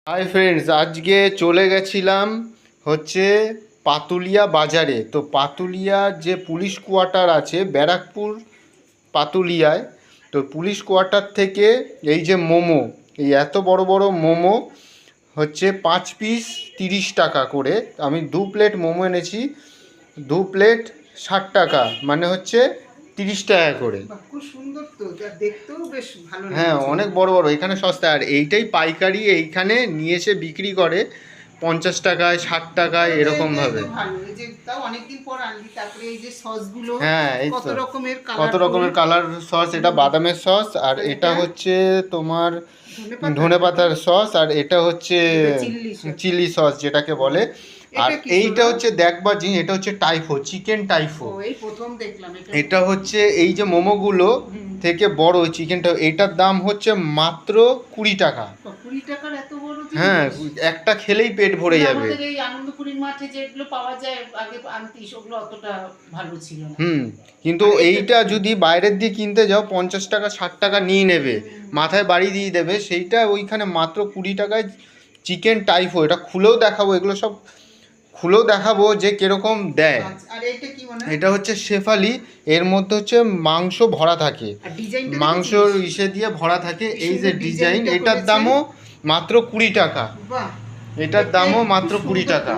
Hi friends, আজকে চলে গেছিলাম হচ্ছে পাতুলিয়া বাজারে। তো পাতুলিয়ার যে পুলিশ কোয়ার্টার আছে ব্যারাকপুর পাতুলিয়ায়, তো পুলিশ কোয়ার্টার থেকে এই যে মোমো, এই এত বড় বড় মোমো হচ্ছে 5 পিস 30 টাকা করে। আমি 2 প্লেট মোমো এনেছি, 2 প্লেট 60 টাকা, মানে হচ্ছে 30 টাকা করে। খুব সুন্দর তো, যা দেখতেও বেশ ভালো হ্যাঁ, লাগছে। অনেক বড় বড়, এখানে সস্তা। আর এইটাই পাইকারি এইখানে নিয়ে এসে বিক্রি করে 50 টাকায় 60 টাকায় এরকম ভাবে। ভালো, এই যে তাও অনেকদিন পর আনলি। তারপরে এই যে সসগুলো, হ্যাঁ, এই কত তো রকমের কত রকমের কালার সস। এটা বাদামের সস, আর এটা হচ্ছে তোমার ধনেপাতার সস, আর এটা হচ্ছে চিলি সস যেটাকে বলে। আর এইটা হচ্ছে দেখবাজি, এটা হচ্ছে টাইফো, চিকেন টাইফো। এই প্রথম দেখলাম এটা হচ্ছে এই যে মোমোগুলো থেকে বড় চিকেনটা, এটার দাম হচ্ছে মাত্র 20 টাকা। 20 টাকার এত বড় জিনিস? হ্যাঁ, একটা খেলেই পেট ভরে যাবে। আমাদের এই আনন্দপুরীর মাঠে যেগুলো পাওয়া যায় আগে আনতি, সেগুলো অতটা ভালো ছিল না। কিন্তু এইটা যদি বাইরের দিয়ে কিনতে যাও 50 টাকা 60 টাকা নিয়ে নেবে, মাথায় বাড়ি দিয়ে দেবে। সেইটা ওইখানে মাত্র 20 টাকায় চিকেন টাইফো। এটা খুলেও দেখাবো, এগুলো সব খুলেও দেখাবো যে কিরকম দেয়। আর এটা কি মানে? এটা হচ্ছে শেফালি, এর মধ্যে হচ্ছে মাংস ভরা থাকে, মাংস ইসে দিয়ে ভরা থাকে। এই যে ডিজাইন, এটার দামও মাত্র 20 টাকা। এটার দামও মাত্র 20 টাকা।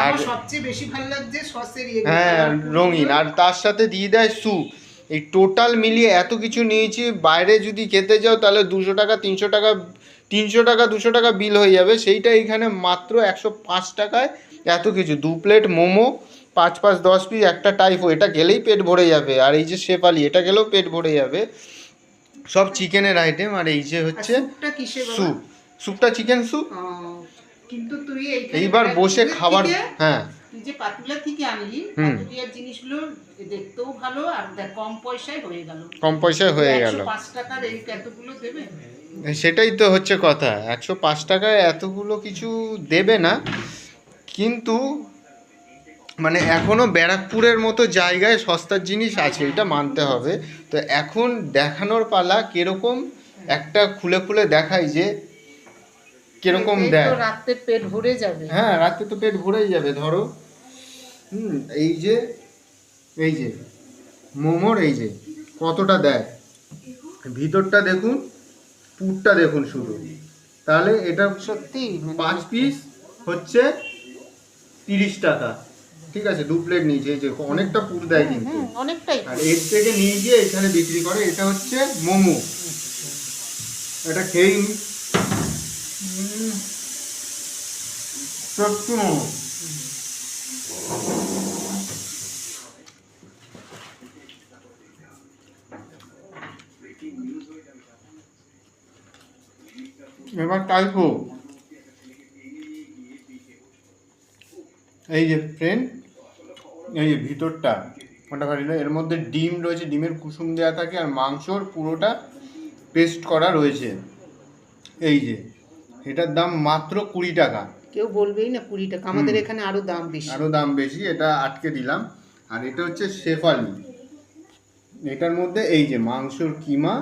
আর সবচেয়ে বেশি ভালো লাগছে সসের হ্যাঁ, রঙিন, আর তার সাথে দিয়ে দেয় স্যুপ। এই টোটাল মিলিয়ে এত কিছু নিয়েছি। বাইরে যদি খেতে যাও তাহলে 200 টাকা 300 টাকা, 300 টাকা 200 টাকা বিল হয়ে যাবে। সেইটা এখানে মাত্র 105 টাকায় এত কিছু। 2 প্লেট মোমো, 5 5 10 পিস, একটা টাইফো, এটা গেলেই পেট ভরে যাবে। আর এই যে শেফালি, এটা গেলেও পেট ভরে যাবে। সব চিকেনের আইটেম। আর এই যে হচ্ছে স্যুপ, স্যুপটা চিকেন স্যুপ। কিন্তু তুই এইবার বসে খাবার। হ্যাঁ, তুই যে পাতুলা থেকে আনলি, পাতুলিয়ার জিনিসগুলো দেখতেও ভালো, আর কম পয়সায় হয়ে গেল। কম পয়সায় হয়ে গেল। 5 টাকার এই এতগুলো দেবে? সেটাই তো হচ্ছে কথা, 105 টাকায় এতগুলো কিছু দেবে না। কিন্তু মানে এখনও ব্যারাকপুরের মতো জায়গায় সস্তার জিনিস আছে, এটা মানতে হবে। তো এখন দেখানোর পালা, কিরকম একটা খুলে খুলে দেখাই যে কিরকম দেয়। রাতে পেট ভরে যাবে। হ্যাঁ, রাতে তো পেট ভরেই যাবে। ধরো এই যে, এই যে মোমোর এই যে কতটা দেয়, ভিতরটা দেখুন, পুরটা দেখুন শুধু। তাহলে এটা সত্যি 5 পিস হচ্ছে 30 টাকা। ঠিক আছে, 2 প্লেট নিয়েছে। এই যে অনেকটা পুর দেয় কিন্তু, অনেকটাই। আর এর থেকে নিয়ে গিয়ে এখানে বিক্রি করে। এটা হচ্ছে মোমো, এটা খেয়ে নি। সত্যি মোমো। এবার টাইপো, এই যে ফ্রেন্ড, এই যে ভিতরটা মোটামুটি, এর মধ্যে ডিম রয়েছে, ডিমের কুসুম দেওয়া থাকে, আর মাংসর পুরোটা পেস্ট করা রয়েছে। এই যে এটার দাম মাত্র 20 টাকা। কেউ বলবেই না 20 টাকা, আমাদের এখানে আরো দাম বেশি। আরো দাম বেশি, এটা আটকে দিলাম। আর এটা হচ্ছে শেফালি, এটার মধ্যে এই যে মাংসর কিমা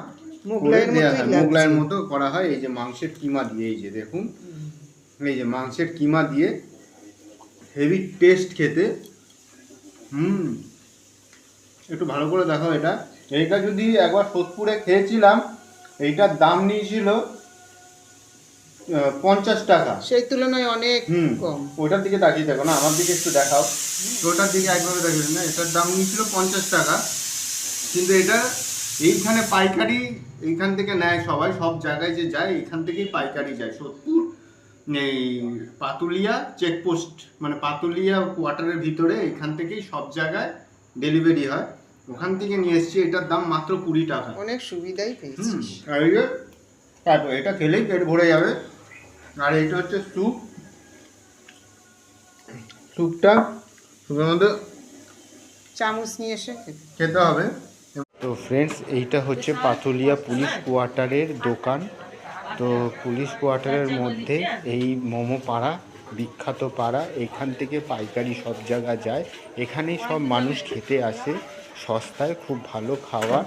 মোগলাইয়ের মতো করা হয়। এই যে মাংসের কিমা দিয়ে, এই যে দেখুন, এই যে মাংসের কিমা দিয়ে হেভি টেস্ট খেতে। একটু ভালো করে দেখাও এটা। এইটা যদি একবার সোদপুরে খেয়েছিলাম, এইটার দাম নিয়েছিল 50 টাকা। সেই তুলনায় অনেক কম। ওটার দিকে তাকিয়ে দেখো না, আমার দিকে একটু দেখাও। ওটার দিকে একভাবে তাকিয়ে না, এটার দাম নিয়েছিল 50 টাকা। কিন্তু এটা এইখানে পাইকারি, এইখান থেকে নেয় সবাই, সব জায়গায় যে যায় এইখান থেকেই পাইকারি যায়। সোদপুর এই পাতুলিয়া চেকপোস্ট, মানে পাতুলিয়া কোয়ার্টারের ভিতরে, এখান থেকেই সব জায়গায় ডেলিভারি হয়। ওখান থেকে নিয়ে এসেছি। এটার দাম মাত্র 20 টাকা। অনেক সুবিধাই পেয়েছিস। আর এই যে তারপর এটা খেলেই পেট ভরে যাবে। আর এইটা হচ্ছে স্যুপ, স্যুপের মধ্যে চামচ নিয়ে এসে খেতে হবে। তো ফ্রেন্ডস, এইটা হচ্ছে পাতুলিয়া পুলিশ কোয়ার্টারের দোকান। তো পুলিশ কোয়ার্টারের মধ্যে এই মোমো পাড়া, বিখ্যাত পাড়া, এখান থেকে পাইকারি সব জায়গা যায়, এখানেই সব মানুষ খেতে আসে। সস্তায় খুব ভালো খাওয়া,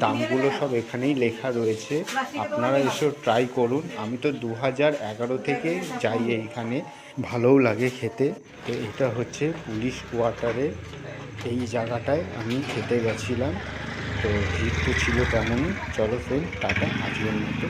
দামগুলো সব এখানেই লেখা রয়েছে, আপনারা এসব ট্রাই করুন। আমি তো 2011 থেকে যাই এইখানে, ভালোও লাগে খেতে। তো এটা হচ্ছে পুলিশ কোয়ার্টারে, এই জায়গাটায় আমি খেতে গেছিলাম। তো ভিড় তো ছিল তেমনই। চলো ফ্রেন্ড, টাটা, আজকের মতো।